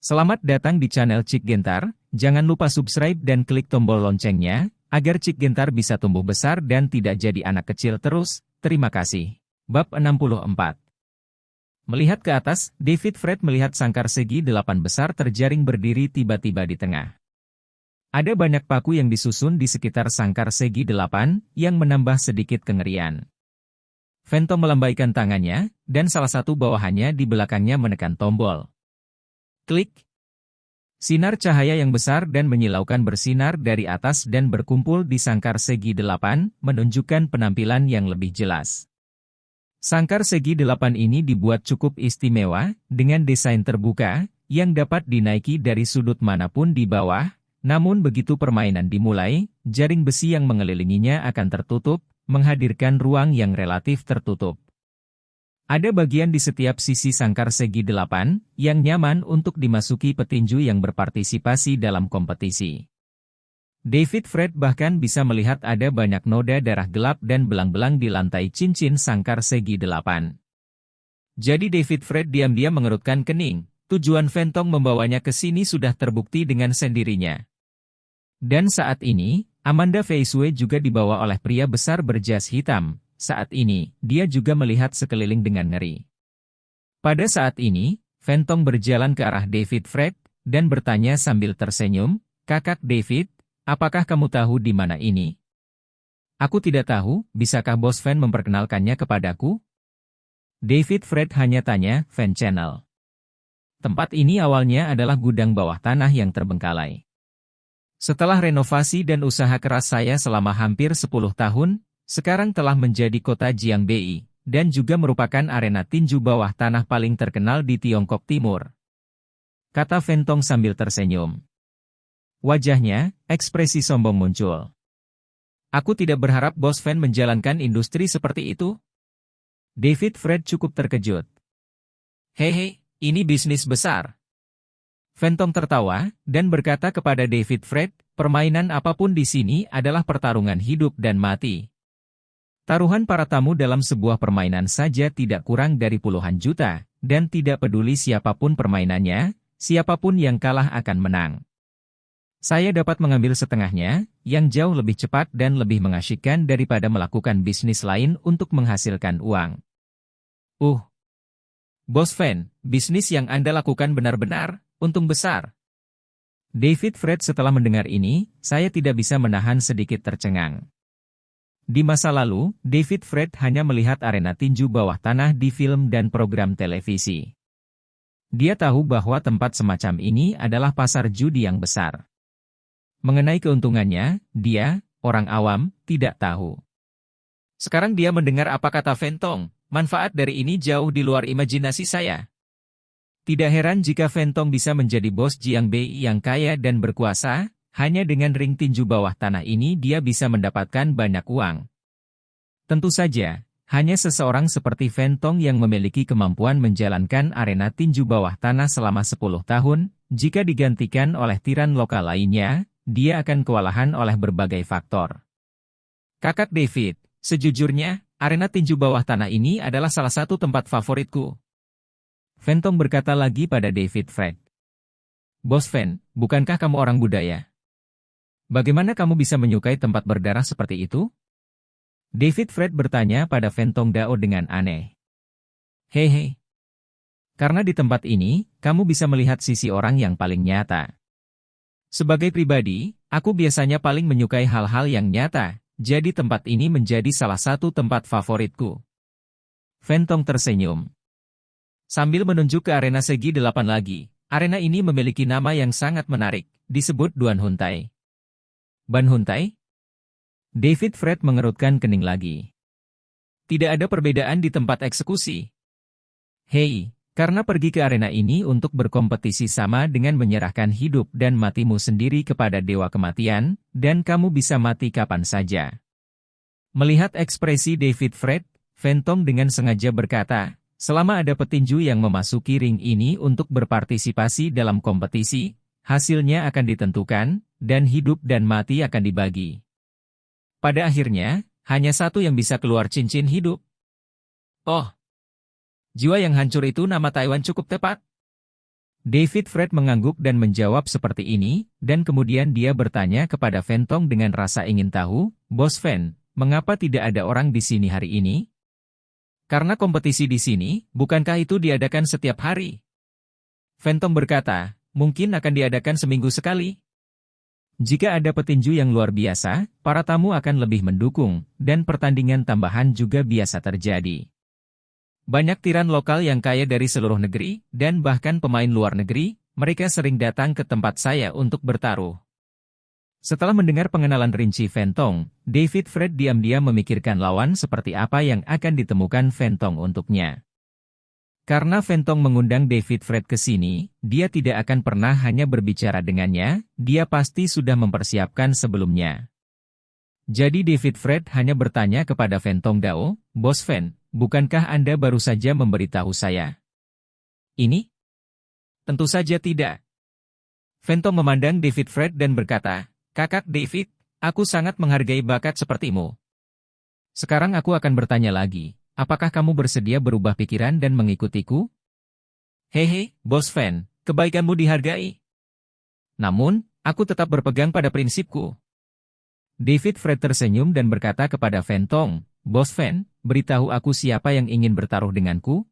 Selamat datang di channel Cik Gentar, jangan lupa subscribe dan klik tombol loncengnya, agar Cik Gentar bisa tumbuh besar dan tidak jadi anak kecil terus, terima kasih. Bab 64. Melihat ke atas, David Fred melihat sangkar segi 8 besar terjaring berdiri tiba-tiba di tengah. Ada banyak paku yang disusun di sekitar sangkar segi 8, yang menambah sedikit kengerian. Phantom melambaikan tangannya, dan salah satu bawahannya di belakangnya menekan tombol. Klik. Sinar cahaya yang besar dan menyilaukan bersinar dari atas dan berkumpul di sangkar segi 8, menunjukkan penampilan yang lebih jelas. Sangkar segi 8 ini dibuat cukup istimewa, dengan desain terbuka, yang dapat dinaiki dari sudut manapun di bawah, namun begitu permainan dimulai, jaring besi yang mengelilinginya akan tertutup, menghadirkan ruang yang relatif tertutup. Ada bagian di setiap sisi sangkar segi 8, yang nyaman untuk dimasuki petinju yang berpartisipasi dalam kompetisi. David Fred bahkan bisa melihat ada banyak noda darah gelap dan belang-belang di lantai cincin sangkar segi 8. Jadi David Fred diam-diam mengerutkan kening, tujuan Phantom membawanya ke sini sudah terbukti dengan sendirinya. Dan saat ini, Amanda Veiswe juga dibawa oleh pria besar berjas hitam. Saat ini, dia juga melihat sekeliling dengan ngeri. Pada saat ini, Phantom berjalan ke arah David Fred, dan bertanya sambil tersenyum, "Kakak David, apakah kamu tahu di mana ini?" "Aku tidak tahu, bisakah Bos Fan memperkenalkannya kepadaku?" David Fred hanya tanya, "Fan Channel." Tempat ini awalnya adalah gudang bawah tanah yang terbengkalai. Setelah renovasi dan usaha keras saya selama hampir 10 tahun, sekarang telah menjadi kota Jiangbei, dan juga merupakan arena tinju bawah tanah paling terkenal di Tiongkok Timur. Kata Phantom sambil tersenyum. Wajahnya, ekspresi sombong muncul. "Aku tidak berharap Bos Fan menjalankan industri seperti itu." David Fred cukup terkejut. "Hehe, ini bisnis besar." Phantom tertawa, dan berkata kepada David Fred, "Permainan apapun di sini adalah pertarungan hidup dan mati. Taruhan para tamu dalam sebuah permainan saja tidak kurang dari puluhan juta, dan tidak peduli siapapun permainannya, siapapun yang kalah akan menang. Saya dapat mengambil setengahnya, yang jauh lebih cepat dan lebih mengasyikkan daripada melakukan bisnis lain untuk menghasilkan uang." Bos Fan, bisnis yang Anda lakukan benar-benar untung besar." David Fred setelah mendengar ini, saya tidak bisa menahan sedikit tercengang. Di masa lalu, David Fred hanya melihat arena tinju bawah tanah di film dan program televisi. Dia tahu bahwa tempat semacam ini adalah pasar judi yang besar. Mengenai keuntungannya, dia, orang awam, tidak tahu. Sekarang dia mendengar apa kata Phantom, manfaat dari ini jauh di luar imajinasi saya. Tidak heran jika Phantom bisa menjadi bos Jiangbei yang kaya dan berkuasa. Hanya dengan ring tinju bawah tanah ini dia bisa mendapatkan banyak uang. Tentu saja, hanya seseorang seperti Phantom yang memiliki kemampuan menjalankan arena tinju bawah tanah selama 10 tahun, jika digantikan oleh tiran lokal lainnya, dia akan kewalahan oleh berbagai faktor. "Kakak David, sejujurnya, arena tinju bawah tanah ini adalah salah satu tempat favoritku." Phantom berkata lagi pada David Fred. "Bos Fan, bukankah kamu orang budaya? Bagaimana kamu bisa menyukai tempat berdarah seperti itu?" David Fred bertanya pada Phantom Dao dengan aneh. "Hehe. Karena di tempat ini, kamu bisa melihat sisi orang yang paling nyata. Sebagai pribadi, aku biasanya paling menyukai hal-hal yang nyata, jadi tempat ini menjadi salah satu tempat favoritku." Phantom tersenyum. Sambil menunjuk ke arena segi 8 lagi, arena ini memiliki nama yang sangat menarik, disebut Duan Huntai. "Ban Huntai?" David Fred mengerutkan kening lagi. "Tidak ada perbedaan di tempat eksekusi. Hei, karena pergi ke arena ini untuk berkompetisi sama dengan menyerahkan hidup dan matimu sendiri kepada Dewa Kematian, dan kamu bisa mati kapan saja." Melihat ekspresi David Fred, Phantom dengan sengaja berkata, "Selama ada petinju yang memasuki ring ini untuk berpartisipasi dalam kompetisi, hasilnya akan ditentukan, dan hidup dan mati akan dibagi. Pada akhirnya, hanya satu yang bisa keluar cincin hidup." "Oh, jiwa yang hancur itu nama Taiwan cukup tepat." David Fred mengangguk dan menjawab seperti ini, dan kemudian dia bertanya kepada Fentong dengan rasa ingin tahu, Bos Fen, mengapa tidak ada orang di sini hari ini? Karena kompetisi di sini, bukankah itu diadakan setiap hari? Fentong berkata, mungkin akan diadakan seminggu sekali. Jika ada petinju yang luar biasa, para tamu akan lebih mendukung, dan pertandingan tambahan juga biasa terjadi. Banyak tiran lokal yang kaya dari seluruh negeri, dan bahkan pemain luar negeri, mereka sering datang ke tempat saya untuk bertaruh. Setelah mendengar pengenalan rinci Fentong, David Fred diam-diam memikirkan lawan seperti apa yang akan ditemukan Fentong untuknya. Karena Fentong mengundang David Fred ke sini, dia tidak akan pernah hanya berbicara dengannya, dia pasti sudah mempersiapkan sebelumnya. Jadi David Fred hanya bertanya kepada Fentong Dao, Bos Fen, bukankah Anda baru saja memberitahu saya? Ini? Tentu saja tidak. Fentong memandang David Fred dan berkata, Kakak David, aku sangat menghargai bakat sepertimu. Sekarang aku akan bertanya lagi, apakah kamu bersedia berubah pikiran dan mengikutiku? Hehe, Bos Fen, kebaikanmu dihargai. Namun, aku tetap berpegang pada prinsipku. David Fred tersenyum dan berkata kepada Fentong, Bos Fen, beritahu aku siapa yang ingin bertaruh denganku?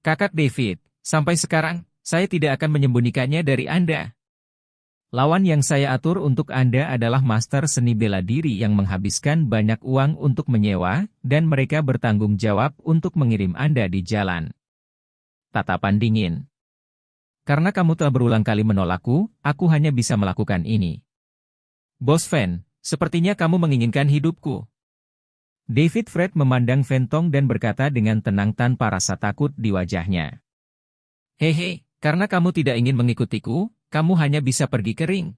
Kakak David, sampai sekarang, saya tidak akan menyembunyikannya dari Anda. Lawan yang saya atur untuk Anda adalah master seni bela diri yang menghabiskan banyak uang untuk menyewa, dan mereka bertanggung jawab untuk mengirim Anda di jalan. Tatapan dingin. Karena kamu telah berulang kali menolakku, aku hanya bisa melakukan ini. Bos Fen, sepertinya kamu menginginkan hidupku. David Fred memandang Fentong dan berkata dengan tenang tanpa rasa takut di wajahnya. Hehe, karena kamu tidak ingin mengikutiku, kamu hanya bisa pergi ke ring.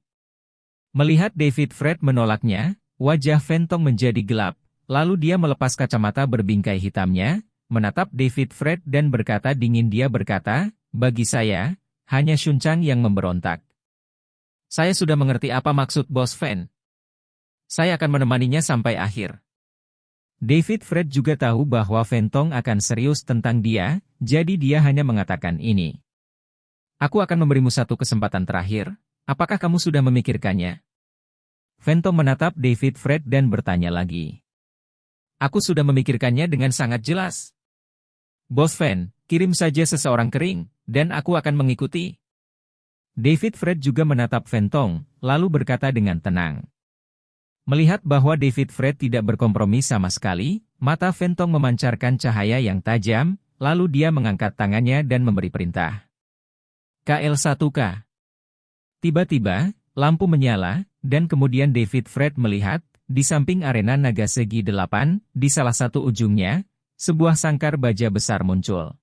Melihat David Fred menolaknya, wajah Fentong menjadi gelap, lalu dia melepas kacamata berbingkai hitamnya, menatap David Fred dan berkata dingin dia berkata, bagi saya, hanya Sun Chang yang memberontak. Saya sudah mengerti apa maksud Bos Fen. Saya akan menemaninya sampai akhir. David Fred juga tahu bahwa Fentong akan serius tentang dia, jadi dia hanya mengatakan ini. Aku akan memberimu satu kesempatan terakhir, apakah kamu sudah memikirkannya? Fentong menatap David Fred dan bertanya lagi. Aku sudah memikirkannya dengan sangat jelas. Bos Fen, kirim saja seseorang ke ring, dan aku akan mengikuti. David Fred juga menatap Fentong, lalu berkata dengan tenang. Melihat bahwa David Fred tidak berkompromi sama sekali, mata Fentong memancarkan cahaya yang tajam, lalu dia mengangkat tangannya dan memberi perintah. KL1K. Tiba-tiba, lampu menyala, dan kemudian David Fred melihat, di samping arena naga segi 8, di salah satu ujungnya, sebuah sangkar baja besar muncul.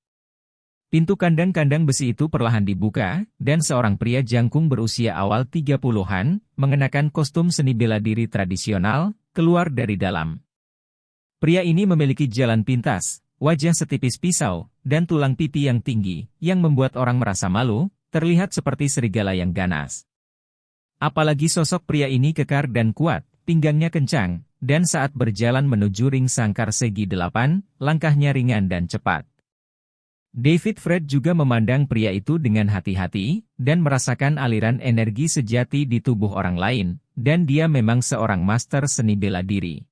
Pintu kandang-kandang besi itu perlahan dibuka, dan seorang pria jangkung berusia awal 30-an, mengenakan kostum seni bela diri tradisional, keluar dari dalam. Pria ini memiliki jalan pintas, wajah setipis pisau, dan tulang pipi yang tinggi, yang membuat orang merasa malu, terlihat seperti serigala yang ganas. Apalagi sosok pria ini kekar dan kuat, pinggangnya kencang, dan saat berjalan menuju ring sangkar segi 8, langkahnya ringan dan cepat. David Fred juga memandang pria itu dengan hati-hati, dan merasakan aliran energi sejati di tubuh orang lain, dan dia memang seorang master seni bela diri.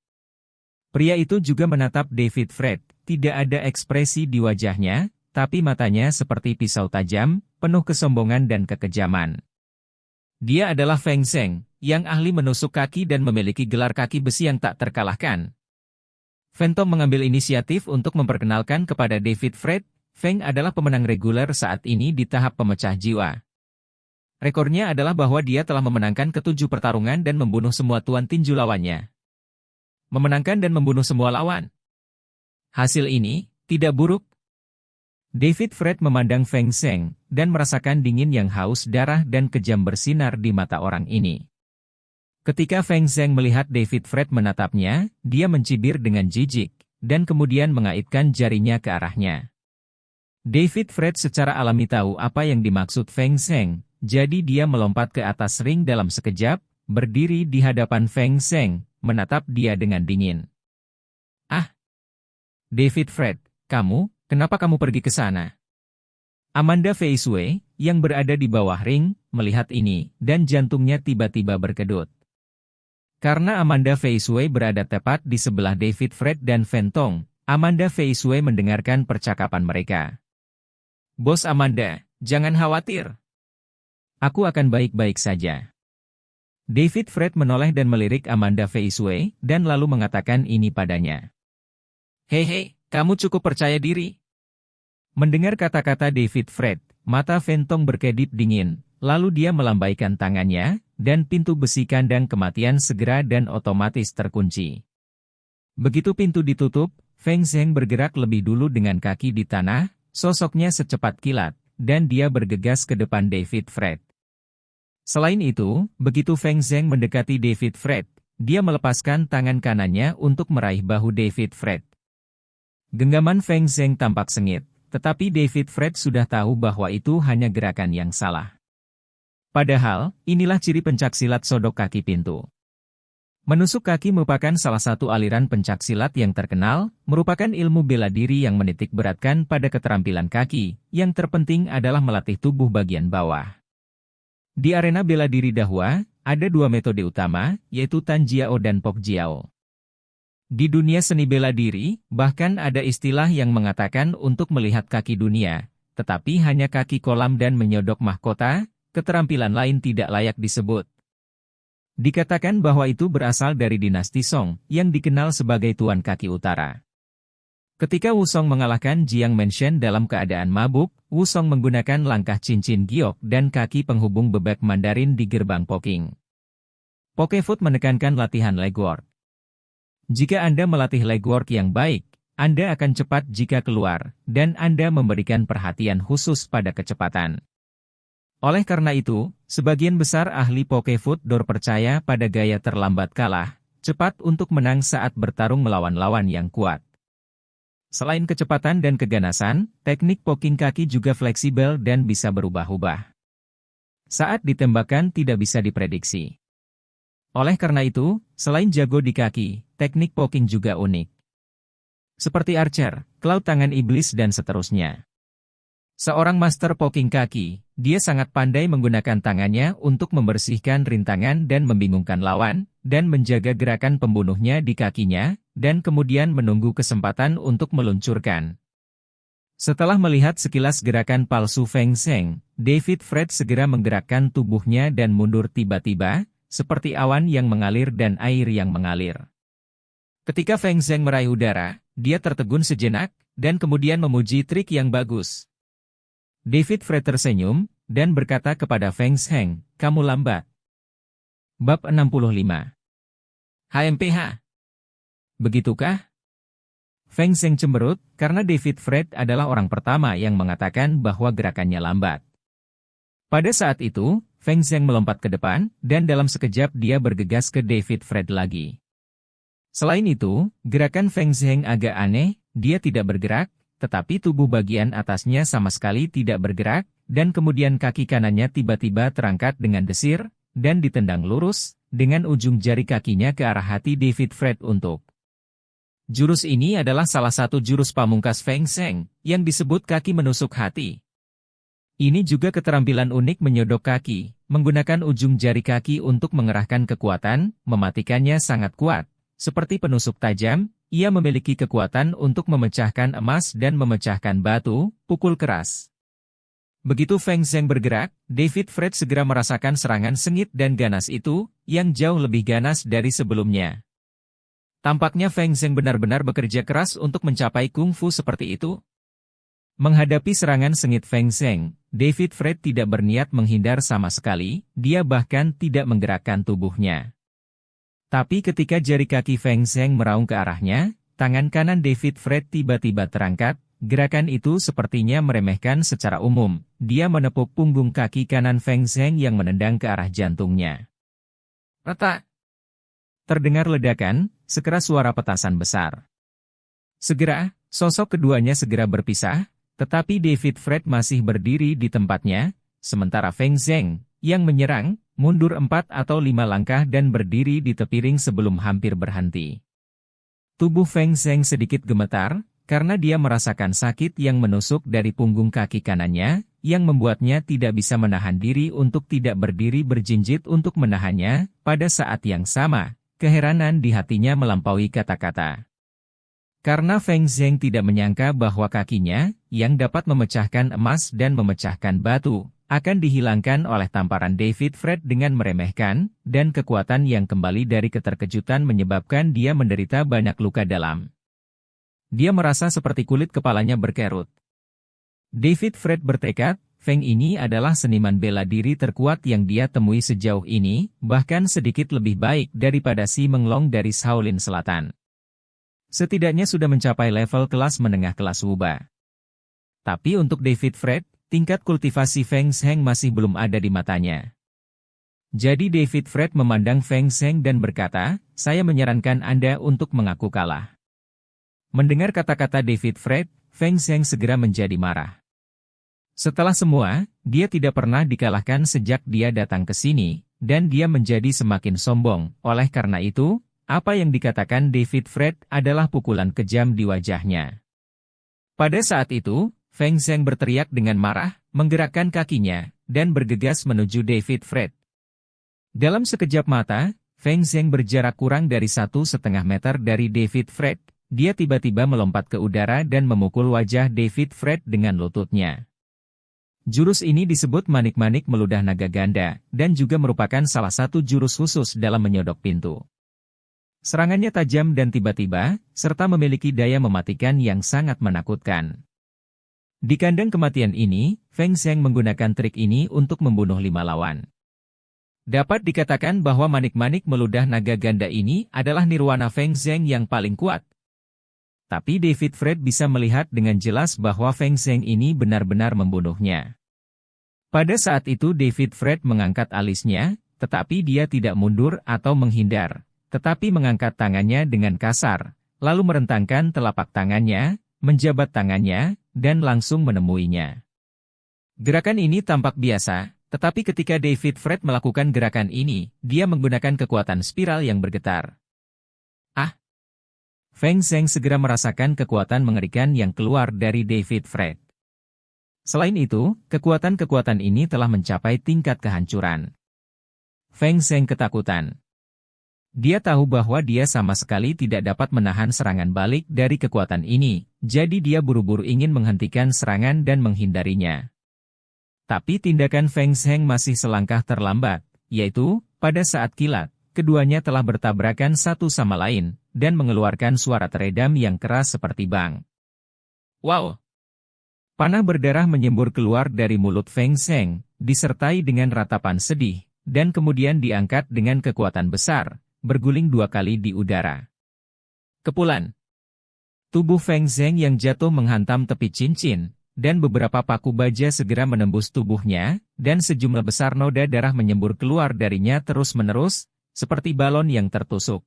Pria itu juga menatap David Fred, tidak ada ekspresi di wajahnya, tapi matanya seperti pisau tajam, penuh kesombongan dan kekejaman. Dia adalah Feng Zheng, yang ahli menusuk kaki dan memiliki gelar kaki besi yang tak terkalahkan. Fentong mengambil inisiatif untuk memperkenalkan kepada David Fred, Feng adalah pemenang reguler saat ini di tahap pemecah jiwa. Rekornya adalah bahwa dia telah memenangkan ke-7 pertarungan dan membunuh semua tuan tinju lawannya. Memenangkan dan membunuh semua lawan. Hasil ini tidak buruk. David Fred memandang Feng Zheng, dan merasakan dingin yang haus darah dan kejam bersinar di mata orang ini. Ketika Feng Zheng melihat David Fred menatapnya, dia mencibir dengan jijik, dan kemudian mengaitkan jarinya ke arahnya. David Fred secara alami tahu apa yang dimaksud Feng Zheng, jadi dia melompat ke atas ring dalam sekejap, berdiri di hadapan Feng Zheng, menatap dia dengan dingin. Ah! David Fred, kenapa kamu pergi ke sana? Amanda Fei Shui, yang berada di bawah ring, melihat ini, dan jantungnya tiba-tiba berkedut. Karena Amanda Fei Shui berada tepat di sebelah David Fred dan Fen Tong, Amanda Fei Shui mendengarkan percakapan mereka. "Bos Amanda, jangan khawatir. Aku akan baik-baik saja." David Fred menoleh dan melirik Amanda Fei Shui, dan lalu mengatakan ini padanya. "Hei, kamu cukup percaya diri." Mendengar kata-kata David Fred, mata Fen Tong berkedip dingin, lalu dia melambaikan tangannya, dan pintu besi kandang kematian segera dan otomatis terkunci. Begitu pintu ditutup, Feng Zheng bergerak lebih dulu dengan kaki di tanah, sosoknya secepat kilat, dan dia bergegas ke depan David Fred. Selain itu, begitu Feng Zheng mendekati David Fred, dia melepaskan tangan kanannya untuk meraih bahu David Fred. Genggaman Feng Zheng tampak sengit. Tetapi David Fred sudah tahu bahwa itu hanya gerakan yang salah. Padahal, inilah ciri pencaksilat sodok kaki pintu. Menusuk kaki merupakan salah satu aliran pencaksilat yang terkenal, merupakan ilmu bela diri yang menitik beratkan pada keterampilan kaki, yang terpenting adalah melatih tubuh bagian bawah. Di arena bela diri Dahua, ada dua metode utama, yaitu Tan Jiao dan Pok Jiao. Di dunia seni bela diri, bahkan ada istilah yang mengatakan untuk melihat kaki dunia, tetapi hanya kaki kolam dan menyodok mahkota, keterampilan lain tidak layak disebut. Dikatakan bahwa itu berasal dari dinasti Song, yang dikenal sebagai Tuan Kaki Utara. Ketika Wusong mengalahkan Jiang Menshen dalam keadaan mabuk, Wusong menggunakan langkah cincin giok dan kaki penghubung bebek Mandarin di gerbang Poking. Pokefoot menekankan latihan legwork. Jika Anda melatih legwork yang baik, Anda akan cepat jika keluar, dan Anda memberikan perhatian khusus pada kecepatan. Oleh karena itu, sebagian besar ahli Pokefoot Door percaya pada gaya terlambat kalah, cepat untuk menang saat bertarung melawan lawan yang kuat. Selain kecepatan dan keganasan, teknik poking kaki juga fleksibel dan bisa berubah-ubah. Saat ditembakkan tidak bisa diprediksi. Oleh karena itu, selain jago di kaki, teknik poking juga unik. Seperti archer, cloud tangan iblis dan seterusnya. Seorang master poking kaki, dia sangat pandai menggunakan tangannya untuk membersihkan rintangan dan membingungkan lawan, dan menjaga gerakan pembunuhnya di kakinya, dan kemudian menunggu kesempatan untuk meluncurkan. Setelah melihat sekilas gerakan palsu Feng Zheng, David Fred segera menggerakkan tubuhnya dan mundur tiba-tiba, seperti awan yang mengalir dan air yang mengalir. Ketika Feng Zheng meraih udara, dia tertegun sejenak, dan kemudian memuji trik yang bagus. David Fred tersenyum, dan berkata kepada Feng Zheng, "Kamu lambat." Bab 65. HMPH. Begitukah? Feng Zheng cemberut, karena David Fred adalah orang pertama yang mengatakan bahwa gerakannya lambat. Pada saat itu, Feng Zheng melompat ke depan, dan dalam sekejap dia bergegas ke David Fred lagi. Selain itu, gerakan Feng Zheng agak aneh, dia tidak bergerak, tetapi tubuh bagian atasnya sama sekali tidak bergerak, dan kemudian kaki kanannya tiba-tiba terangkat dengan desir, dan ditendang lurus, dengan ujung jari kakinya ke arah hati David Fred untuk. Jurus ini adalah salah satu jurus pamungkas Feng Zheng, yang disebut kaki menusuk hati. Ini juga keterampilan unik menyodok kaki, menggunakan ujung jari kaki untuk mengerahkan kekuatan, mematikannya sangat kuat. Seperti penusuk tajam, ia memiliki kekuatan untuk memecahkan emas dan memecahkan batu, pukul keras. Begitu Feng Zheng bergerak, David Fred segera merasakan serangan sengit dan ganas itu, yang jauh lebih ganas dari sebelumnya. Tampaknya Feng Zheng benar-benar bekerja keras untuk mencapai kungfu seperti itu. Menghadapi serangan sengit Feng Zheng, David Fred tidak berniat menghindar sama sekali, dia bahkan tidak menggerakkan tubuhnya. Tapi ketika jari kaki Feng Zheng meraung ke arahnya, tangan kanan David Fred tiba-tiba terangkat, gerakan itu sepertinya meremehkan secara umum, dia menepuk punggung kaki kanan Feng Zheng yang menendang ke arah jantungnya. Retak! Terdengar ledakan, sekeras suara petasan besar. Segera, sosok keduanya segera berpisah, tetapi David Fred masih berdiri di tempatnya, sementara Feng Zheng, yang menyerang, mundur 4 atau 5 langkah dan berdiri di tepi ring sebelum hampir berhenti. Tubuh Feng Zheng sedikit gemetar, karena dia merasakan sakit yang menusuk dari punggung kaki kanannya, yang membuatnya tidak bisa menahan diri untuk tidak berdiri berjinjit untuk menahannya. Pada saat yang sama, keheranan di hatinya melampaui kata-kata. Karena Feng Zheng tidak menyangka bahwa kakinya, yang dapat memecahkan emas dan memecahkan batu, akan dihilangkan oleh tamparan David Fred dengan meremehkan, dan kekuatan yang kembali dari keterkejutan menyebabkan dia menderita banyak luka dalam. Dia merasa seperti kulit kepalanya berkerut. David Fred bertekad, Feng ini adalah seniman bela diri terkuat yang dia temui sejauh ini, bahkan sedikit lebih baik daripada si Menglong dari Shaolin Selatan. Setidaknya sudah mencapai level kelas menengah kelas Wuba. Tapi untuk David Fred, tingkat kultivasi Feng Zheng masih belum ada di matanya. Jadi David Fred memandang Feng Zheng dan berkata, "Saya menyarankan Anda untuk mengaku kalah." Mendengar kata-kata David Fred, Feng Zheng segera menjadi marah. Setelah semua, dia tidak pernah dikalahkan sejak dia datang ke sini, dan dia menjadi semakin sombong. Oleh karena itu, apa yang dikatakan David Fred adalah pukulan kejam di wajahnya. Pada saat itu, Feng Zheng berteriak dengan marah, menggerakkan kakinya, dan bergegas menuju David Fred. Dalam sekejap mata, Feng Zheng berjarak kurang dari 1,5 meter dari David Fred. Dia tiba-tiba melompat ke udara dan memukul wajah David Fred dengan lututnya. Jurus ini disebut manik-manik meludah naga ganda, dan juga merupakan salah satu jurus khusus dalam menyodok pintu. Serangannya tajam dan tiba-tiba, serta memiliki daya mematikan yang sangat menakutkan. Di kandang kematian ini, Feng Zheng menggunakan trik ini untuk membunuh 5 lawan. Dapat dikatakan bahwa manik-manik meludah naga ganda ini adalah nirwana Feng Zheng yang paling kuat. Tapi David Fred bisa melihat dengan jelas bahwa Feng Zheng ini benar-benar membunuhnya. Pada saat itu David Fred mengangkat alisnya, tetapi dia tidak mundur atau menghindar, tetapi mengangkat tangannya dengan kasar, lalu merentangkan telapak tangannya, menjabat tangannya, dan langsung menemuinya. Gerakan ini tampak biasa, tetapi ketika David Fred melakukan gerakan ini, dia menggunakan kekuatan spiral yang bergetar. Feng Zheng segera merasakan kekuatan mengerikan yang keluar dari David Fred. Selain itu, kekuatan-kekuatan ini telah mencapai tingkat kehancuran. Feng Zheng ketakutan. Dia tahu bahwa dia sama sekali tidak dapat menahan serangan balik dari kekuatan ini, jadi dia buru-buru ingin menghentikan serangan dan menghindarinya. Tapi tindakan Feng Zheng masih selangkah terlambat, yaitu, pada saat kilat, keduanya telah bertabrakan satu sama lain, dan mengeluarkan suara teredam yang keras seperti bang. Wow! Panah berdarah menyembur keluar dari mulut Feng Zheng, disertai dengan ratapan sedih, dan kemudian diangkat dengan kekuatan besar, berguling 2 kali di udara. Kepulan. Tubuh Feng Zheng yang jatuh menghantam tepi cincin, dan beberapa paku baja segera menembus tubuhnya, dan sejumlah besar noda darah menyembur keluar darinya terus-menerus, seperti balon yang tertusuk.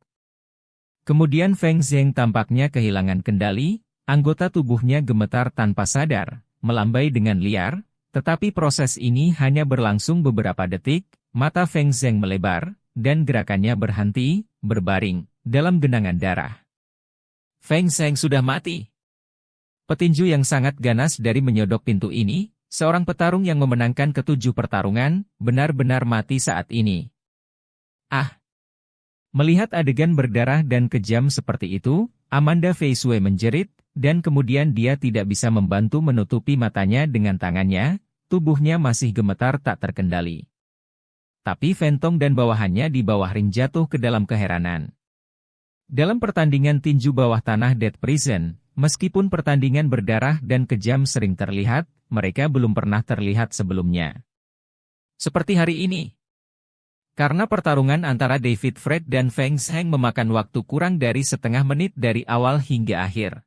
Kemudian Feng Zheng tampaknya kehilangan kendali, anggota tubuhnya gemetar tanpa sadar, melambai dengan liar, tetapi proses ini hanya berlangsung beberapa detik, mata Feng Zheng melebar, dan gerakannya berhenti, berbaring, dalam genangan darah. Feng Zheng sudah mati. Petinju yang sangat ganas dari menyodok pintu ini, seorang petarung yang memenangkan ke-7 pertarungan, benar-benar mati saat ini. Melihat adegan berdarah dan kejam seperti itu, Amanda Fei Sui menjerit, dan kemudian dia tidak bisa membantu menutupi matanya dengan tangannya, tubuhnya masih gemetar tak terkendali. Tapi Fentong dan bawahannya di bawah ring jatuh ke dalam keheranan. Dalam pertandingan tinju bawah tanah Dead Prison, meskipun pertandingan berdarah dan kejam sering terlihat, mereka belum pernah terlihat sebelumnya. Seperti hari ini. Karena pertarungan antara David Fred dan Feng Zheng memakan waktu kurang dari setengah menit dari awal hingga akhir.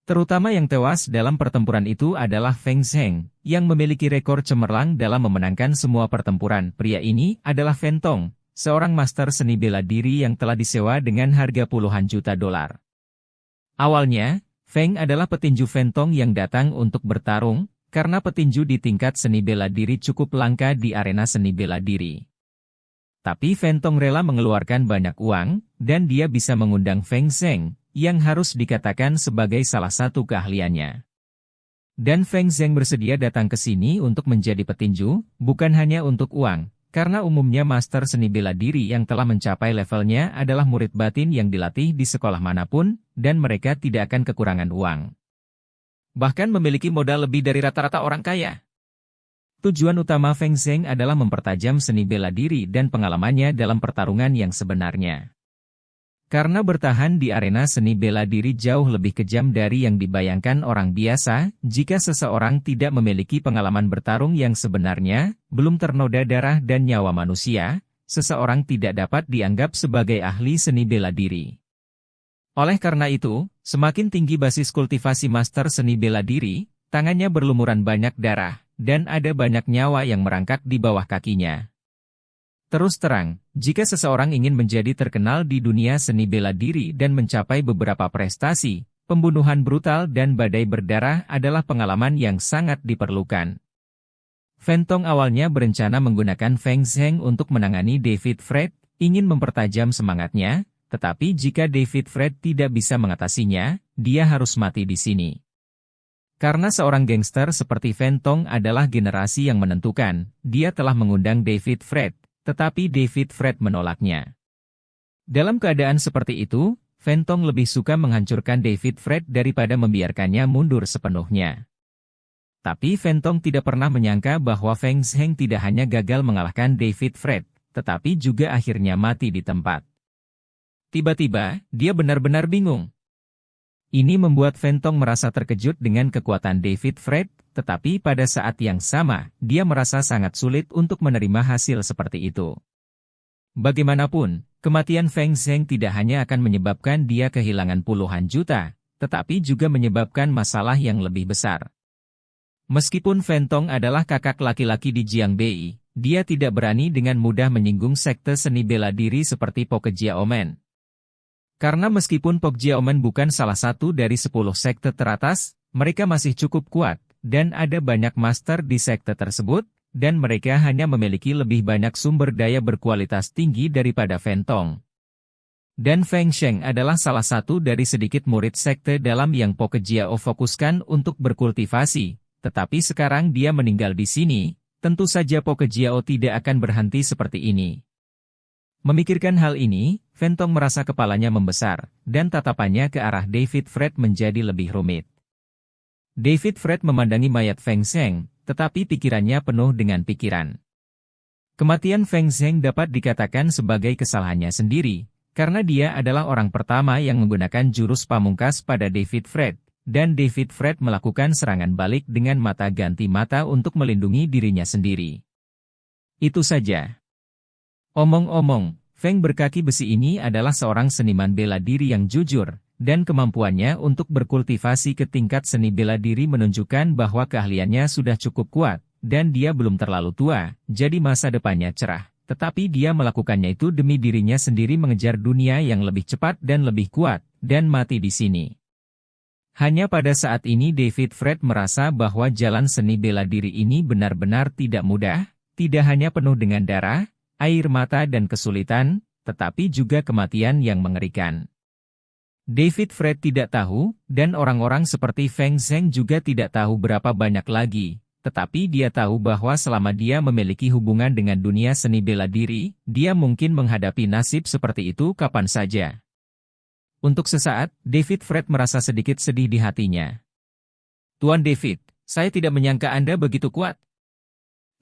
Terutama yang tewas dalam pertempuran itu adalah Feng Zheng, yang memiliki rekor cemerlang dalam memenangkan semua pertempuran. Pria ini adalah Fentong, seorang master seni bela diri yang telah disewa dengan harga puluhan juta dolar. Awalnya, Feng adalah petinju Fentong yang datang untuk bertarung, karena petinju di tingkat seni bela diri cukup langka di arena seni bela diri. Tapi Fentong rela mengeluarkan banyak uang, dan dia bisa mengundang Feng Zheng, yang harus dikatakan sebagai salah satu keahliannya. Dan Feng Zheng bersedia datang ke sini untuk menjadi petinju, bukan hanya untuk uang, karena umumnya master seni bela diri yang telah mencapai levelnya adalah murid batin yang dilatih di sekolah manapun, dan mereka tidak akan kekurangan uang. Bahkan memiliki modal lebih dari rata-rata orang kaya. Tujuan utama Feng Zheng adalah mempertajam seni bela diri dan pengalamannya dalam pertarungan yang sebenarnya. Karena bertahan di arena seni bela diri jauh lebih kejam dari yang dibayangkan orang biasa, jika seseorang tidak memiliki pengalaman bertarung yang sebenarnya, belum ternoda darah dan nyawa manusia, seseorang tidak dapat dianggap sebagai ahli seni bela diri. Oleh karena itu, semakin tinggi basis kultivasi master seni bela diri, tangannya berlumuran banyak darah, dan ada banyak nyawa yang merangkak di bawah kakinya. Terus terang, jika seseorang ingin menjadi terkenal di dunia seni bela diri dan mencapai beberapa prestasi, pembunuhan brutal dan badai berdarah adalah pengalaman yang sangat diperlukan. Fentong awalnya berencana menggunakan Feng Zheng untuk menangani David Fred, ingin mempertajam semangatnya, tetapi jika David Fred tidak bisa mengatasinya, dia harus mati di sini. Karena seorang gangster seperti Fentong adalah generasi yang menentukan, dia telah mengundang David Fred, tetapi David Fred menolaknya. Dalam keadaan seperti itu, Fentong lebih suka menghancurkan David Fred daripada membiarkannya mundur sepenuhnya. Tapi Fentong tidak pernah menyangka bahwa Feng Zheng tidak hanya gagal mengalahkan David Fred, tetapi juga akhirnya mati di tempat. Tiba-tiba, dia benar-benar bingung. Ini membuat Fentong merasa terkejut dengan kekuatan David Fred, tetapi pada saat yang sama, dia merasa sangat sulit untuk menerima hasil seperti itu. Bagaimanapun, kematian Feng Zheng tidak hanya akan menyebabkan dia kehilangan puluhan juta, tetapi juga menyebabkan masalah yang lebih besar. Meskipun Fentong adalah kakak laki-laki di Jiangbei, dia tidak berani dengan mudah menyinggung sekte seni bela diri seperti Pokjiaomen. Karena meskipun Pokjiaomen bukan salah satu dari 10 sekte teratas, mereka masih cukup kuat, dan ada banyak master di sekte tersebut, dan mereka hanya memiliki lebih banyak sumber daya berkualitas tinggi daripada Fentong. Dan Feng Zheng adalah salah satu dari sedikit murid sekte dalam yang Pokjiao fokuskan untuk berkultivasi, tetapi sekarang dia meninggal di sini, tentu saja Pokjiao tidak akan berhenti seperti ini. Memikirkan hal ini, Fentong merasa kepalanya membesar, dan tatapannya ke arah David Fred menjadi lebih rumit. David Fred memandangi mayat Feng Zheng, tetapi pikirannya penuh dengan pikiran. Kematian Feng Zheng dapat dikatakan sebagai kesalahannya sendiri, karena dia adalah orang pertama yang menggunakan jurus pamungkas pada David Fred, dan David Fred melakukan serangan balik dengan mata ganti mata untuk melindungi dirinya sendiri. Itu saja. Omong-omong, Feng berkaki besi ini adalah seorang seniman bela diri yang jujur, dan kemampuannya untuk berkultivasi ke tingkat seni bela diri menunjukkan bahwa keahliannya sudah cukup kuat, dan dia belum terlalu tua, jadi masa depannya cerah. Tetapi dia melakukannya itu demi dirinya sendiri mengejar dunia yang lebih cepat dan lebih kuat, dan mati di sini. Hanya pada saat ini David Fred merasa bahwa jalan seni bela diri ini benar-benar tidak mudah, tidak hanya penuh dengan darah, air mata dan kesulitan, tetapi juga kematian yang mengerikan. David Fred tidak tahu, dan orang-orang seperti Feng Zheng juga tidak tahu berapa banyak lagi, tetapi dia tahu bahwa selama dia memiliki hubungan dengan dunia seni bela diri, dia mungkin menghadapi nasib seperti itu kapan saja. Untuk sesaat, David Fred merasa sedikit sedih di hatinya. Tuan David, saya tidak menyangka Anda begitu kuat.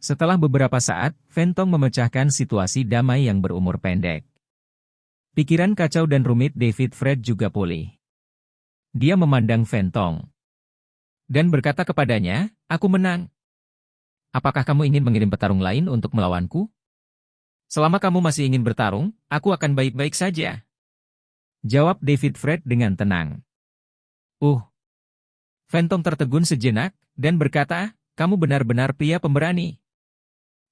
Setelah beberapa saat, Fentong memecahkan situasi damai yang berumur pendek. Pikiran kacau dan rumit David Fred juga pulih. Dia memandang Fentong dan berkata kepadanya, "Aku menang. Apakah kamu ingin mengirim petarung lain untuk melawanku? Selama kamu masih ingin bertarung, aku akan baik-baik saja." Jawab David Fred dengan tenang. Fentong tertegun sejenak, dan berkata, "Kamu benar-benar pria pemberani."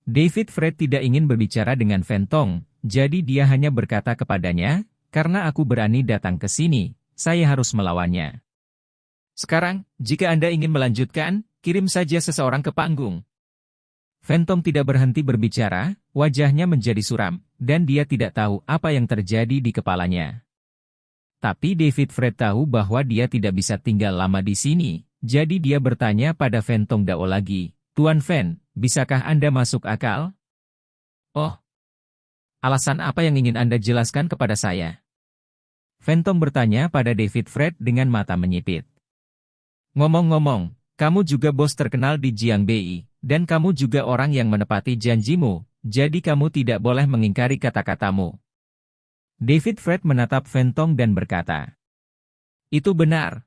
David Fred tidak ingin berbicara dengan Fentong, jadi dia hanya berkata kepadanya, "Karena aku berani datang ke sini, saya harus melawannya. Sekarang, jika Anda ingin melanjutkan, kirim saja seseorang ke panggung." Fentong tidak berhenti berbicara, wajahnya menjadi suram, dan dia tidak tahu apa yang terjadi di kepalanya. Tapi David Fred tahu bahwa dia tidak bisa tinggal lama di sini, jadi dia bertanya pada Fen Tongdao lagi, Tuan Fen, bisakah Anda masuk akal? Oh, alasan apa yang ingin Anda jelaskan kepada saya? Fen Tong bertanya pada David Fred dengan mata menyipit. Ngomong-ngomong, kamu juga bos terkenal di Jiangbei, dan kamu juga orang yang menepati janjimu, jadi kamu tidak boleh mengingkari kata-katamu. David Fred menatap Fen Tong dan berkata, itu benar.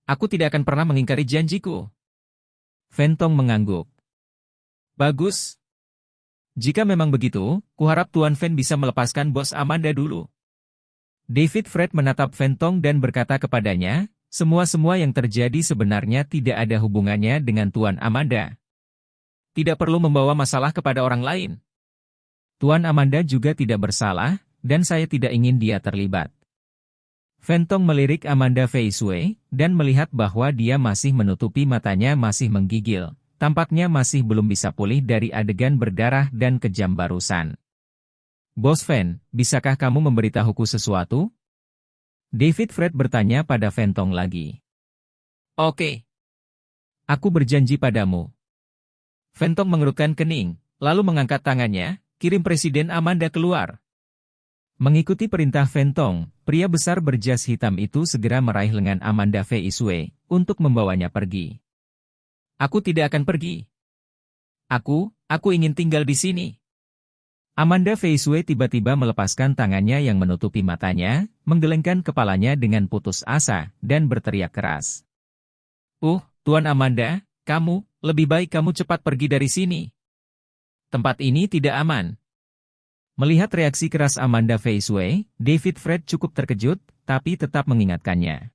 Aku tidak akan pernah mengingkari janjiku. Fen Tong mengangguk. Bagus. Jika memang begitu, kuharap Tuan Fen bisa melepaskan bos Amanda dulu. David Fred menatap Fen Tong dan berkata kepadanya, semua yang terjadi sebenarnya tidak ada hubungannya dengan Tuan Amanda. Tidak perlu membawa masalah kepada orang lain. Tuan Amanda juga tidak bersalah, dan saya tidak ingin dia terlibat. Fen Tong melirik Amanda Fei Shui, dan melihat bahwa dia masih menutupi matanya masih menggigil. Tampaknya masih belum bisa pulih dari adegan berdarah dan kejam barusan. Bos Fen, bisakah kamu memberitahuku sesuatu? David Fred bertanya pada Fen Tong lagi. Oke. Aku berjanji padamu. Fen Tong mengerutkan kening, lalu mengangkat tangannya, kirim Presiden Amanda keluar. Mengikuti perintah Fen Tong, pria besar berjas hitam itu segera meraih lengan Amanda Fei Shui untuk membawanya pergi. Aku tidak akan pergi. Aku ingin tinggal di sini. Amanda Fei Shui tiba-tiba melepaskan tangannya yang menutupi matanya, menggelengkan kepalanya dengan putus asa, dan berteriak keras. Tuan Amanda, lebih baik kamu cepat pergi dari sini. Tempat ini tidak aman. Melihat reaksi keras Amanda Fei Shui, David Fred cukup terkejut, tapi tetap mengingatkannya.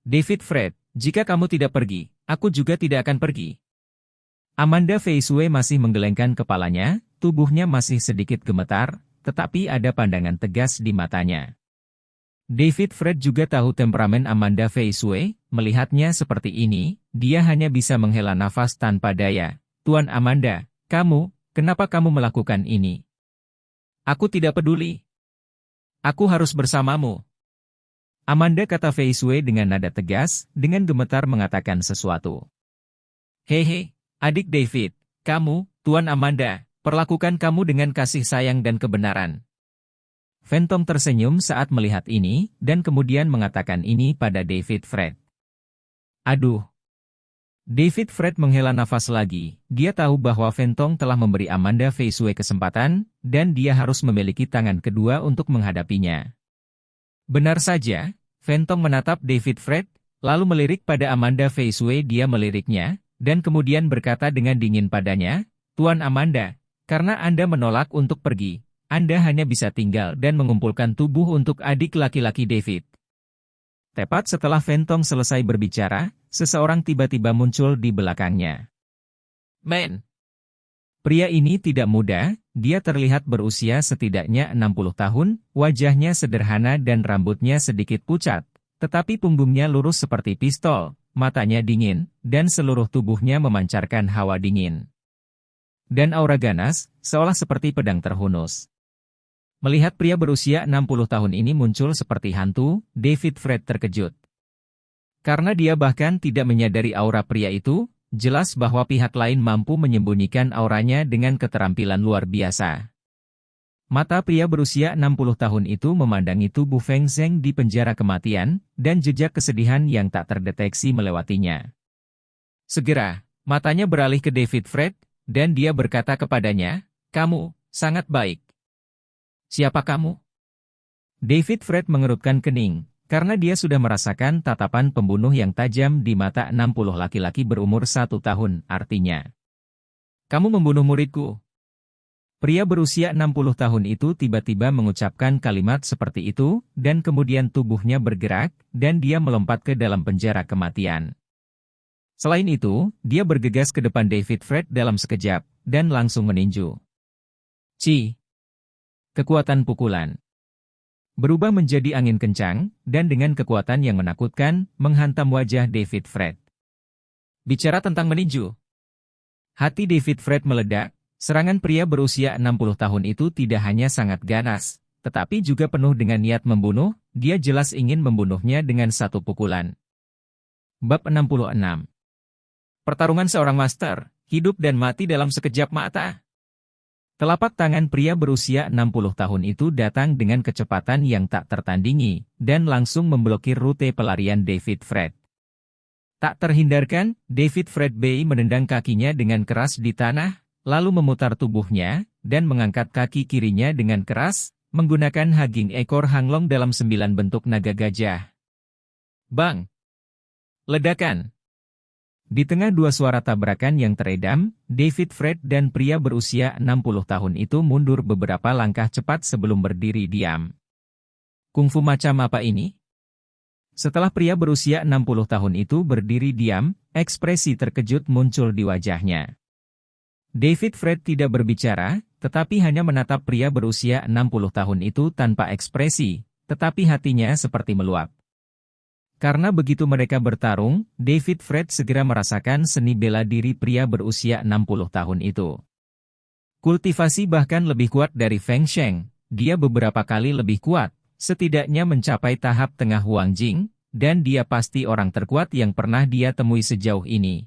David Fred, jika kamu tidak pergi, aku juga tidak akan pergi. Amanda Fei Shui masih menggelengkan kepalanya, tubuhnya masih sedikit gemetar, tetapi ada pandangan tegas di matanya. David Fred juga tahu temperamen Amanda Fei Shui, melihatnya seperti ini, dia hanya bisa menghela nafas tanpa daya. Tuan Amanda, kenapa kamu melakukan ini? Aku tidak peduli. Aku harus bersamamu. Amanda, kata Fei Shui dengan nada tegas, dengan gemetar mengatakan sesuatu. Hehe, adik David, Tuan Amanda, perlakukan kamu dengan kasih sayang dan kebenaran. Fen Tong tersenyum saat melihat ini, dan kemudian mengatakan ini pada David Fred. Aduh. David Fred menghela nafas lagi, dia tahu bahwa Fen Tong telah memberi Amanda Fei Shui kesempatan, dan dia harus memiliki tangan kedua untuk menghadapinya. Benar saja, Fen Tong menatap David Fred, lalu melirik pada Amanda Fei Shui. Dia meliriknya, dan kemudian berkata dengan dingin padanya, Tuan Amanda, karena Anda menolak untuk pergi, Anda hanya bisa tinggal dan mengumpulkan tubuh untuk adik laki-laki David. Tepat setelah Fen Tong selesai berbicara, seseorang tiba-tiba muncul di belakangnya. Men. Pria ini tidak muda, dia terlihat berusia setidaknya 60 tahun, wajahnya sederhana dan rambutnya sedikit pucat, tetapi punggungnya lurus seperti pistol, matanya dingin, dan seluruh tubuhnya memancarkan hawa dingin. Dan aura ganas, seolah seperti pedang terhunus. Melihat pria berusia 60 tahun ini muncul seperti hantu, David Fred terkejut. Karena dia bahkan tidak menyadari aura pria itu, jelas bahwa pihak lain mampu menyembunyikan auranya dengan keterampilan luar biasa. Mata pria berusia 60 tahun itu memandangi tubuh Feng Zheng di penjara kematian, dan jejak kesedihan yang tak terdeteksi melewatinya. Segera, matanya beralih ke David Fred, dan dia berkata kepadanya, kamu sangat baik. Siapa kamu? David Fred mengerutkan kening, karena dia sudah merasakan tatapan pembunuh yang tajam di mata 60 laki-laki berumur 1 tahun, artinya. Kamu membunuh muridku. Pria berusia 60 tahun itu tiba-tiba mengucapkan kalimat seperti itu, dan kemudian tubuhnya bergerak, dan dia melompat ke dalam penjara kematian. Selain itu, dia bergegas ke depan David Fred dalam sekejap, dan langsung meninju. Kekuatan pukulan berubah menjadi angin kencang, dan dengan kekuatan yang menakutkan, menghantam wajah David Fred. Bicara tentang meninju. Hati David Fred meledak, serangan pria berusia 60 tahun itu tidak hanya sangat ganas, tetapi juga penuh dengan niat membunuh, dia jelas ingin membunuhnya dengan satu pukulan. Bab 66. Pertarungan seorang master, hidup dan mati dalam sekejap mata. Telapak tangan pria berusia 60 tahun itu datang dengan kecepatan yang tak tertandingi, dan langsung memblokir rute pelarian David Fred. Tak terhindarkan, David Fred Bay menendang kakinya dengan keras di tanah, lalu memutar tubuhnya, dan mengangkat kaki kirinya dengan keras, menggunakan haging ekor hanglong dalam 9 bentuk naga gajah. Bang! Ledakan! Di tengah dua suara tabrakan yang teredam, David Fred dan pria berusia 60 tahun itu mundur beberapa langkah cepat sebelum berdiri diam. Kungfu macam apa ini? Setelah pria berusia 60 tahun itu berdiri diam, ekspresi terkejut muncul di wajahnya. David Fred tidak berbicara, tetapi hanya menatap pria berusia 60 tahun itu tanpa ekspresi, tetapi hatinya seperti meluap. Karena begitu mereka bertarung, David Fred segera merasakan seni bela diri pria berusia 60 tahun itu. Kultivasi bahkan lebih kuat dari Feng Sheng, dia beberapa kali lebih kuat, setidaknya mencapai tahap tengah Huang Jing, dan dia pasti orang terkuat yang pernah dia temui sejauh ini.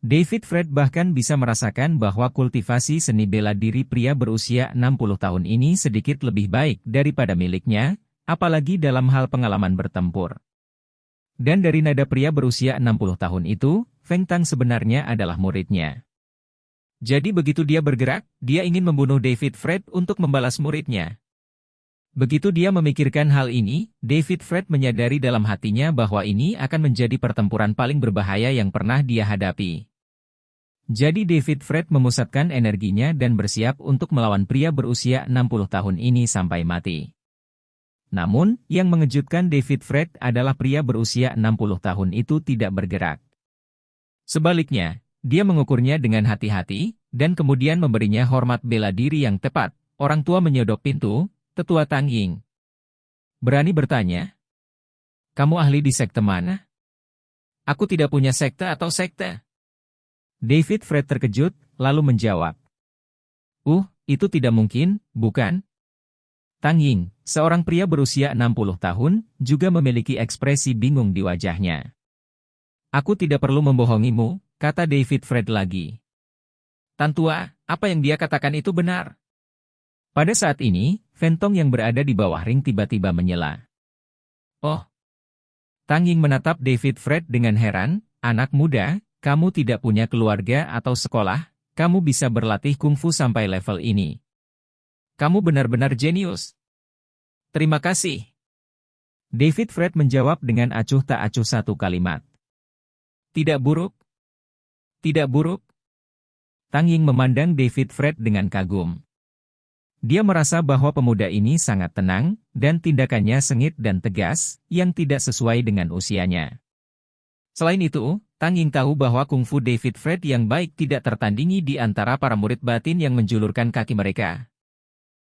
David Fred bahkan bisa merasakan bahwa kultivasi seni bela diri pria berusia 60 tahun ini sedikit lebih baik daripada miliknya, apalagi dalam hal pengalaman bertempur. Dan dari nada pria berusia 60 tahun itu, Feng Tang sebenarnya adalah muridnya. Jadi begitu dia bergerak, dia ingin membunuh David Fred untuk membalas muridnya. Begitu dia memikirkan hal ini, David Fred menyadari dalam hatinya bahwa ini akan menjadi pertempuran paling berbahaya yang pernah dia hadapi. Jadi David Fred memusatkan energinya dan bersiap untuk melawan pria berusia 60 tahun ini sampai mati. Namun, yang mengejutkan David Fred adalah pria berusia 60 tahun itu tidak bergerak. Sebaliknya, dia mengukurnya dengan hati-hati, dan kemudian memberinya hormat bela diri yang tepat. Orang tua menyodok pintu, tetua Tang Ying. Berani bertanya? Kamu ahli di sekte mana? Aku tidak punya sekte atau sekte. David Fred terkejut, lalu menjawab. Itu tidak mungkin, bukan? Tang Ying, seorang pria berusia 60 tahun, juga memiliki ekspresi bingung di wajahnya. Aku tidak perlu membohongimu, kata David Fred lagi. Tan tua, apa yang dia katakan itu benar. Pada saat ini, Fentong yang berada di bawah ring tiba-tiba menyela. Oh. Tang Ying menatap David Fred dengan heran, anak muda, kamu tidak punya keluarga atau sekolah, kamu bisa berlatih kungfu sampai level ini. Kamu benar-benar jenius. Terima kasih. David Fred menjawab dengan acuh tak acuh satu kalimat. Tidak buruk. Tidak buruk. Tang Ying memandang David Fred dengan kagum. Dia merasa bahwa pemuda ini sangat tenang, dan tindakannya sengit dan tegas, yang tidak sesuai dengan usianya. Selain itu, Tang Ying tahu bahwa kungfu David Fred yang baik tidak tertandingi di antara para murid batin yang menjulurkan kaki mereka.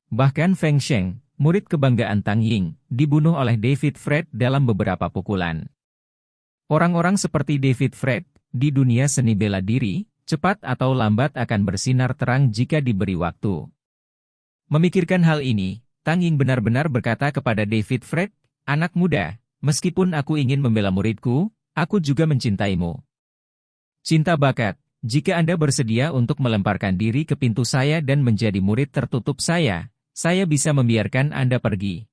Bahkan Feng Sheng, murid kebanggaan Tang Ying, dibunuh oleh David Fred dalam beberapa pukulan. Orang-orang seperti David Fred, di dunia seni bela diri, cepat atau lambat akan bersinar terang jika diberi waktu. Memikirkan hal ini, Tang Ying benar-benar berkata kepada David Fred, anak muda, meskipun aku ingin membela muridku, aku juga mencintaimu. Cinta bakat, jika Anda bersedia untuk melemparkan diri ke pintu saya dan menjadi murid tertutup saya bisa membiarkan Anda pergi.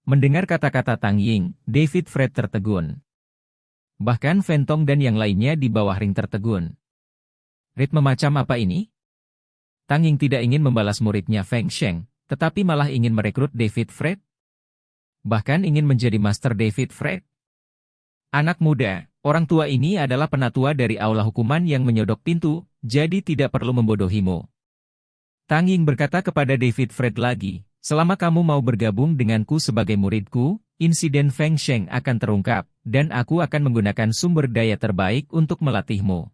Mendengar kata-kata Tang Ying, David Fred tertegun. Bahkan Fentong dan yang lainnya di bawah ring tertegun. Ritme macam apa ini? Tang Ying tidak ingin membalas muridnya Feng Sheng, tetapi malah ingin merekrut David Fred. Bahkan ingin menjadi Master David Fred. Anak muda, orang tua ini adalah penatua dari aula hukuman yang menyodok pintu, jadi tidak perlu membodohimu. Tang Ying berkata kepada David Fred lagi, selama kamu mau bergabung denganku sebagai muridku, insiden Feng Sheng akan terungkap, dan aku akan menggunakan sumber daya terbaik untuk melatihmu.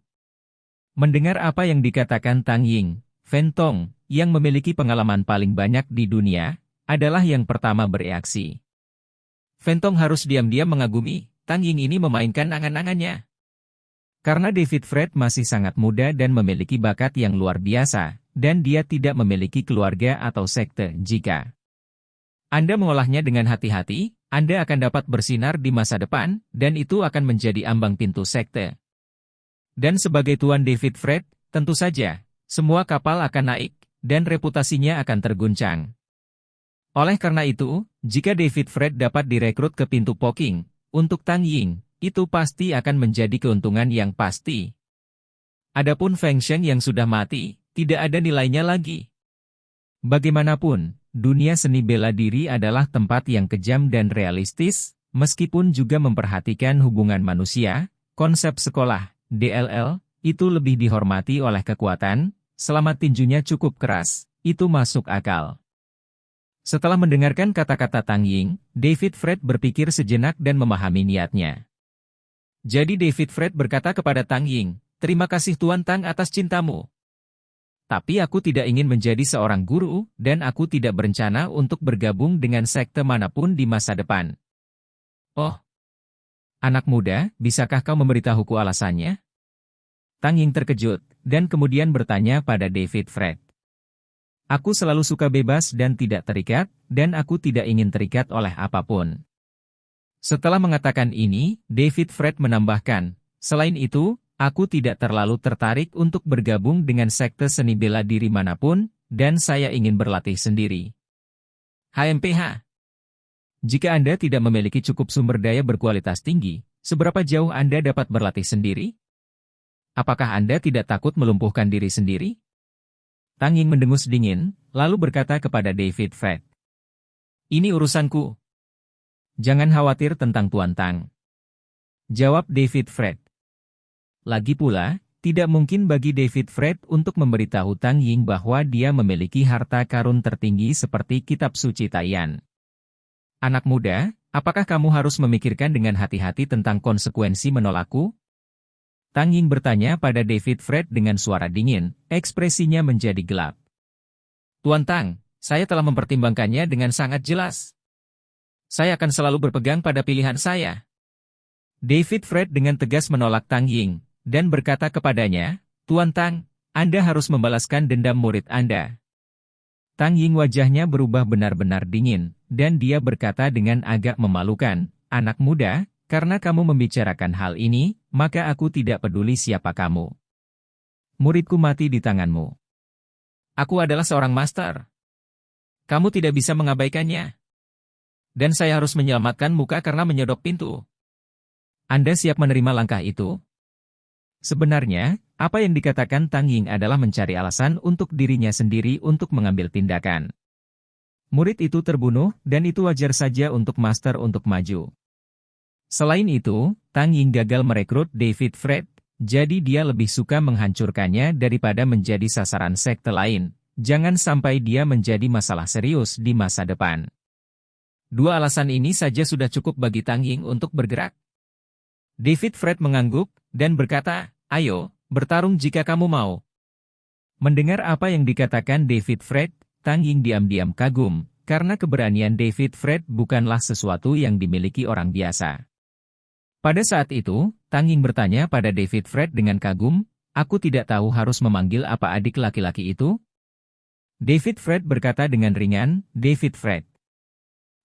Mendengar apa yang dikatakan Tang Ying, Fentong, yang memiliki pengalaman paling banyak di dunia, adalah yang pertama bereaksi. Fentong harus diam-diam mengagumi, Tang Ying ini memainkan angan-angannya. Karena David Fred masih sangat muda dan memiliki bakat yang luar biasa, dan dia tidak memiliki keluarga atau sekte. Jika Anda mengolahnya dengan hati-hati, Anda akan dapat bersinar di masa depan, dan itu akan menjadi ambang pintu sekte. Dan sebagai Tuan David Fred, tentu saja, semua kapal akan naik, dan reputasinya akan terguncang. Oleh karena itu, jika David Fred dapat direkrut ke pintu Poking, untuk Tang Ying, itu pasti akan menjadi keuntungan yang pasti. Adapun Feng Sheng yang sudah mati, tidak ada nilainya lagi. Bagaimanapun, dunia seni bela diri adalah tempat yang kejam dan realistis, meskipun juga memperhatikan hubungan manusia, konsep sekolah, DLL, itu lebih dihormati oleh kekuatan, selama tinjunya cukup keras, itu masuk akal. Setelah mendengarkan kata-kata Tang Ying, David Fred berpikir sejenak dan memahami niatnya. Jadi David Fred berkata kepada Tang Ying, "Terima kasih Tuan Tang atas cintamu. Tapi aku tidak ingin menjadi seorang guru, dan aku tidak berencana untuk bergabung dengan sekte manapun di masa depan." "Oh, anak muda, bisakah kau memberitahuku alasannya?" Tang Ying terkejut, dan kemudian bertanya pada David Fred. "Aku selalu suka bebas dan tidak terikat, dan aku tidak ingin terikat oleh apapun." Setelah mengatakan ini, David Fred menambahkan, "Selain itu, aku tidak terlalu tertarik untuk bergabung dengan sekte seni bela diri manapun, dan saya ingin berlatih sendiri." HMPH. Jika Anda tidak memiliki cukup sumber daya berkualitas tinggi, seberapa jauh Anda dapat berlatih sendiri? Apakah Anda tidak takut melumpuhkan diri sendiri? Tang Ying mendengus dingin, lalu berkata kepada David Fred, "Ini urusanku. Jangan khawatir tentang Tuan Tang," jawab David Fred. Lagi pula, tidak mungkin bagi David Fred untuk memberitahu Tang Ying bahwa dia memiliki harta karun tertinggi seperti kitab suci Taiyan. "Anak muda, apakah kamu harus memikirkan dengan hati-hati tentang konsekuensi menolakku?" Tang Ying bertanya pada David Fred dengan suara dingin, ekspresinya menjadi gelap. "Tuan Tang, saya telah mempertimbangkannya dengan sangat jelas. Saya akan selalu berpegang pada pilihan saya." David Fred dengan tegas menolak Tang Ying, dan berkata kepadanya, "Tuan Tang, Anda harus membalaskan dendam murid Anda." Tang Ying wajahnya berubah benar-benar dingin, dan dia berkata dengan agak memalukan, "Anak muda, karena kamu membicarakan hal ini, maka aku tidak peduli siapa kamu. Muridku mati di tanganmu. Aku adalah seorang master. Kamu tidak bisa mengabaikannya. Dan saya harus menyelamatkan muka karena menyodok pintu. Anda siap menerima langkah itu?" Sebenarnya, apa yang dikatakan Tang Ying adalah mencari alasan untuk dirinya sendiri untuk mengambil tindakan. Murid itu terbunuh, dan itu wajar saja untuk master untuk maju. Selain itu, Tang Ying gagal merekrut David Fred, jadi dia lebih suka menghancurkannya daripada menjadi sasaran sekte lain. Jangan sampai dia menjadi masalah serius di masa depan. Dua alasan ini saja sudah cukup bagi Tang Ying untuk bergerak. David Fred mengangguk, dan berkata, "Ayo, bertarung jika kamu mau." Mendengar apa yang dikatakan David Fred, Tang Ying diam-diam kagum, karena keberanian David Fred bukanlah sesuatu yang dimiliki orang biasa. Pada saat itu, Tang Ying bertanya pada David Fred dengan kagum, "Aku tidak tahu harus memanggil apa adik laki-laki itu?" David Fred berkata dengan ringan, "David Fred."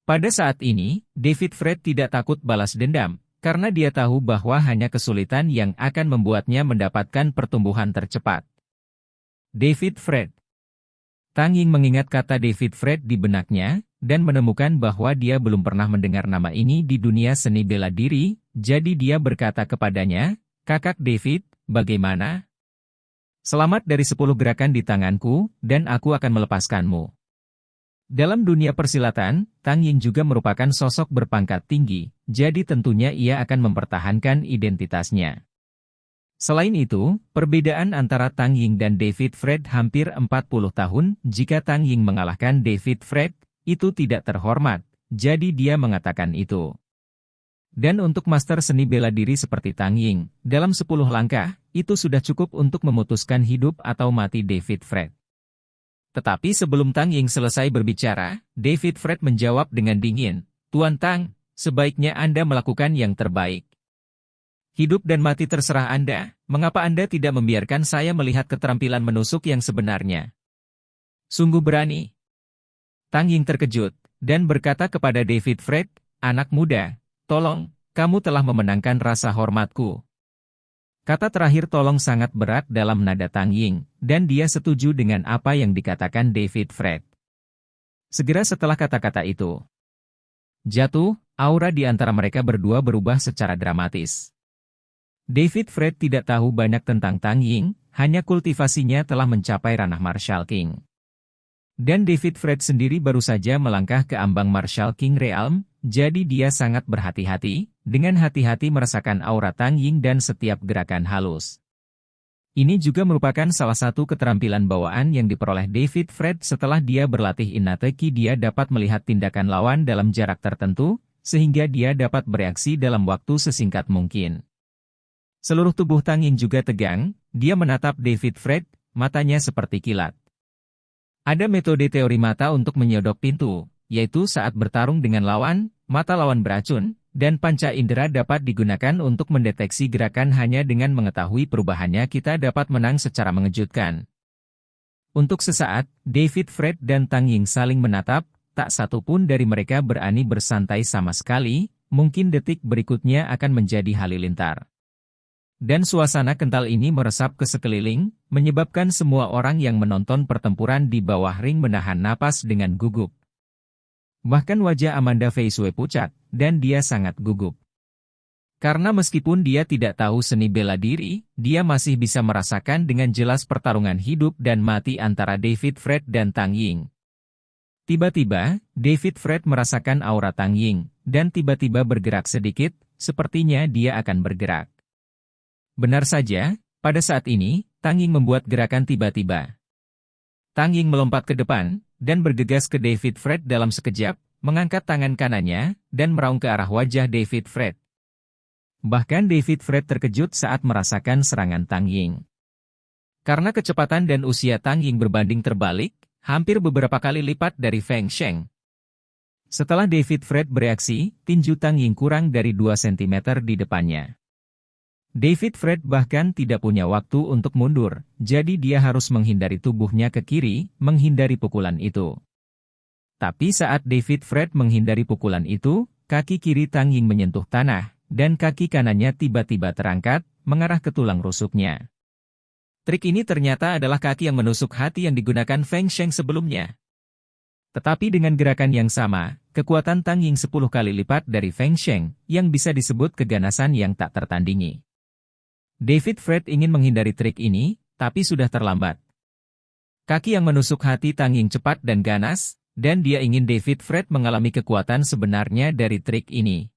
Pada saat ini, David Fred tidak takut balas dendam, karena dia tahu bahwa hanya kesulitan yang akan membuatnya mendapatkan pertumbuhan tercepat. David Fred. Tang Ying mengingat kata David Fred di benaknya, dan menemukan bahwa dia belum pernah mendengar nama ini di dunia seni bela diri, jadi dia berkata kepadanya, "Kakak David, bagaimana? Selamat dari 10 gerakan di tanganku, dan aku akan melepaskanmu." Dalam dunia persilatan, Tang Ying juga merupakan sosok berpangkat tinggi, jadi tentunya ia akan mempertahankan identitasnya. Selain itu, perbedaan antara Tang Ying dan David Fred hampir 40 tahun. Jika Tang Ying mengalahkan David Fred, itu tidak terhormat, jadi dia mengatakan itu. Dan untuk master seni bela diri seperti Tang Ying, dalam 10 langkah, itu sudah cukup untuk memutuskan hidup atau mati David Fred. Tetapi sebelum Tang Ying selesai berbicara, David Fred menjawab dengan dingin, "Tuan Tang, sebaiknya Anda melakukan yang terbaik. Hidup dan mati terserah Anda, mengapa Anda tidak membiarkan saya melihat keterampilan menusuk yang sebenarnya?" "Sungguh berani." Tang Ying terkejut, dan berkata kepada David Fred, "Anak muda, tolong, kamu telah memenangkan rasa hormatku." Kata terakhir tolong sangat berat dalam nada Tang Ying, dan dia setuju dengan apa yang dikatakan David Fred. Segera setelah kata-kata itu jatuh, aura di antara mereka berdua berubah secara dramatis. David Fred tidak tahu banyak tentang Tang Ying, hanya kultivasinya telah mencapai ranah Martial King. Dan David Fred sendiri baru saja melangkah ke ambang Martial King Realm, jadi dia sangat berhati-hati, dengan hati-hati merasakan aura Tang Ying dan setiap gerakan halus. Ini juga merupakan salah satu keterampilan bawaan yang diperoleh David Fred setelah dia berlatih Innate Ki. Dia dapat melihat tindakan lawan dalam jarak tertentu, sehingga dia dapat bereaksi dalam waktu sesingkat mungkin. Seluruh tubuh Tang Ying juga tegang, dia menatap David Fred, matanya seperti kilat. Ada metode teori mata untuk menyodok pintu, yaitu saat bertarung dengan lawan, mata lawan beracun, dan panca indera dapat digunakan untuk mendeteksi gerakan. Hanya dengan mengetahui perubahannya kita dapat menang secara mengejutkan. Untuk sesaat, David Fred dan Tang Ying saling menatap, tak satu pun dari mereka berani bersantai sama sekali, mungkin detik berikutnya akan menjadi halilintar. Dan suasana kental ini meresap ke sekeliling, menyebabkan semua orang yang menonton pertempuran di bawah ring menahan napas dengan gugup. Bahkan wajah Amanda Faisue pucat, dan dia sangat gugup. Karena meskipun dia tidak tahu seni bela diri, dia masih bisa merasakan dengan jelas pertarungan hidup dan mati antara David Fred dan Tang Ying. Tiba-tiba, David Fred merasakan aura Tang Ying, dan tiba-tiba bergerak sedikit, sepertinya dia akan bergerak. Benar saja, pada saat ini, Tang Ying membuat gerakan tiba-tiba. Tang Ying melompat ke depan, dan bergegas ke David Fred dalam sekejap, mengangkat tangan kanannya, dan meraung ke arah wajah David Fred. Bahkan David Fred terkejut saat merasakan serangan Tang Ying. Karena kecepatan dan usia Tang Ying berbanding terbalik, hampir beberapa kali lipat dari Feng Sheng. Setelah David Fred bereaksi, tinju Tang Ying kurang dari 2 cm di depannya. David Fred bahkan tidak punya waktu untuk mundur, jadi dia harus menghindari tubuhnya ke kiri, menghindari pukulan itu. Tapi saat David Fred menghindari pukulan itu, kaki kiri Tang Ying menyentuh tanah, dan kaki kanannya tiba-tiba terangkat, mengarah ke tulang rusuknya. Trik ini ternyata adalah kaki yang menusuk hati yang digunakan Feng Sheng sebelumnya. Tetapi dengan gerakan yang sama, kekuatan Tang Ying 10 kali lipat dari Feng Sheng, yang bisa disebut keganasan yang tak tertandingi. David Fred ingin menghindari trik ini, tapi sudah terlambat. Kaki yang menusuk hati Tang Ying cepat dan ganas, dan dia ingin David Fred mengalami kekuatan sebenarnya dari trik ini.